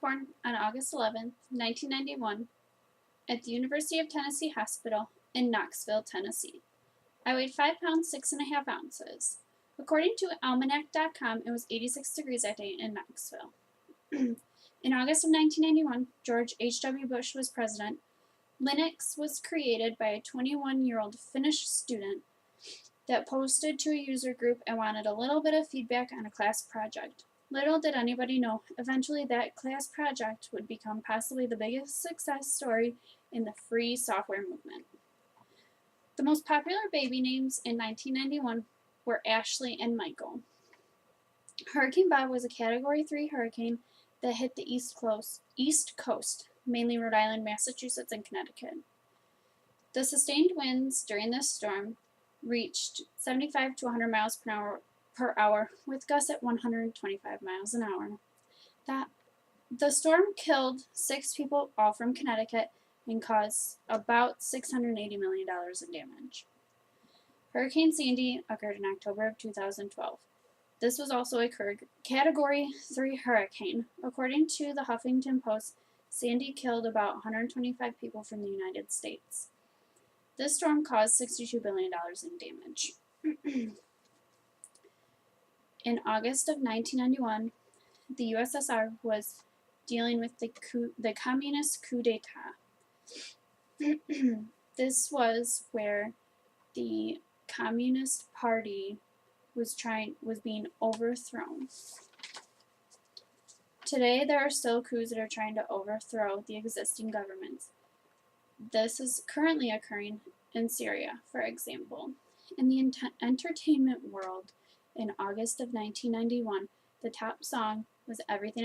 born on August 11, 1991, at the University of Tennessee Hospital in Knoxville, Tennessee. I weighed 5 pounds 6½ ounces. According to Almanac.com, it was 86 degrees that day in Knoxville. In August of 1991, George H.W. Bush was president. Linux was created by a 21-year-old Finnish student that posted to a user group and wanted a little bit of feedback on a class project. Little did anybody know, eventually that class project would become possibly the biggest success story in the free software movement. The most popular baby names in 1991 were Ashley and Michael. Hurricane Bob was a Category 3 hurricane that hit the East Coast, mainly Rhode Island, Massachusetts, and Connecticut. The sustained winds during this storm reached 75 to 100 miles per hour, with gusts at 125 miles an hour. The storm killed 6 people, all from Connecticut, and caused about $680 million in damage. Hurricane Sandy occurred in October of 2012. This was also a Category 3 hurricane. According to the Huffington Post, Sandy killed about 125 people from the United States. This storm caused $62 billion in damage. In August of 1991, the USSR was dealing with the communist coup d'etat. This was where the Communist Party was being overthrown. Today, there are still coups that are trying to overthrow the existing governments. This is currently occurring in Syria, for example. In the entertainment world, in August of 1991, the top song was Everything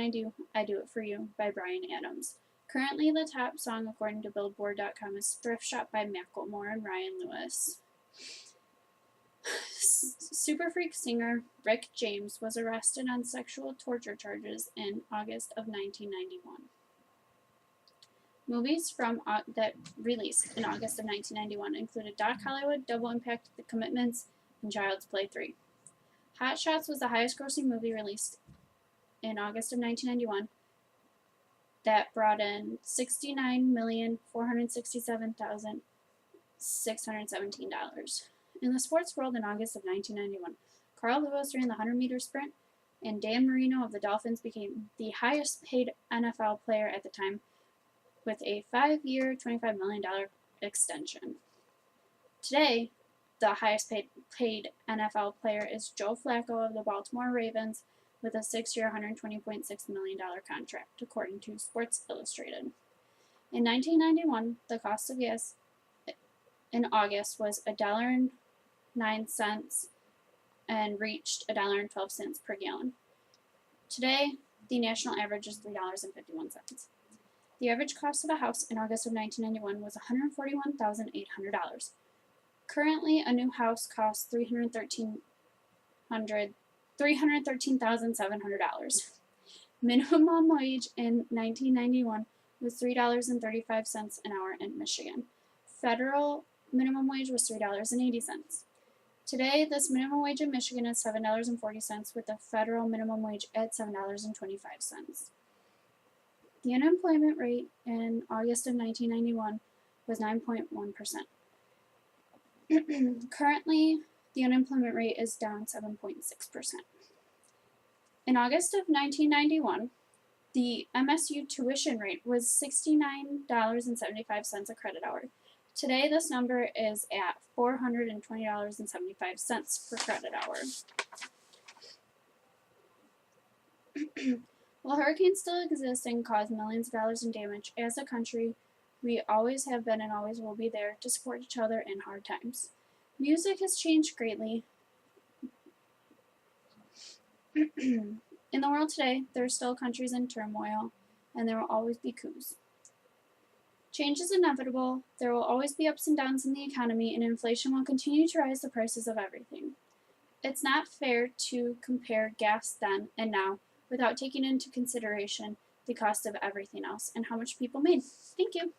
I Do It For You by Bryan Adams. Currently, the top song, according to Billboard.com, is Thrift Shop by Macklemore and Ryan Lewis. Super Freak singer Rick James was arrested on sexual torture charges in August of 1991. Movies that released in August of 1991 included Doc Hollywood, Double Impact, The Commitments, and Child's Play 3. Hot Shots was the highest-grossing movie released in August of 1991 that brought in $69,467,617. In the sports world in August of 1991, Carl Lewis ran the 100-meter sprint, and Dan Marino of the Dolphins became the highest-paid NFL player at the time with a 5-year, $25 million extension. Today, the highest-paid NFL player is Joe Flacco of the Baltimore Ravens with a 6-year, $120.6 million contract, according to Sports Illustrated. In 1991, the cost of gas in August was $1.09 and reached $1.12 per gallon. Today, the national average is $3.51. The average cost of a house in August of 1991 was $141,800. Currently, a new house costs $313,700. Minimum wage in 1991 was $3.35 an hour in Michigan. Federal minimum wage was $3.80. Today, this minimum wage in Michigan is $7.40, with the federal minimum wage at $7.25. The unemployment rate in August of 1991 was 9.1%. Currently, the unemployment rate is down 7.6%. In August of 1991, the MSU tuition rate was $69.75 a credit hour. Today, this number is at $420.75 per credit hour. While hurricanes still exist and cause millions of dollars in damage, as a country, we always have been and always will be there to support each other in hard times. Music has changed greatly. In the world today, there are still countries in turmoil, and there will always be coups. Change is inevitable. There will always be ups and downs in the economy, and inflation will continue to rise the prices of everything. It's not fair to compare gas then and now without taking into consideration the cost of everything else and how much people made. Thank you.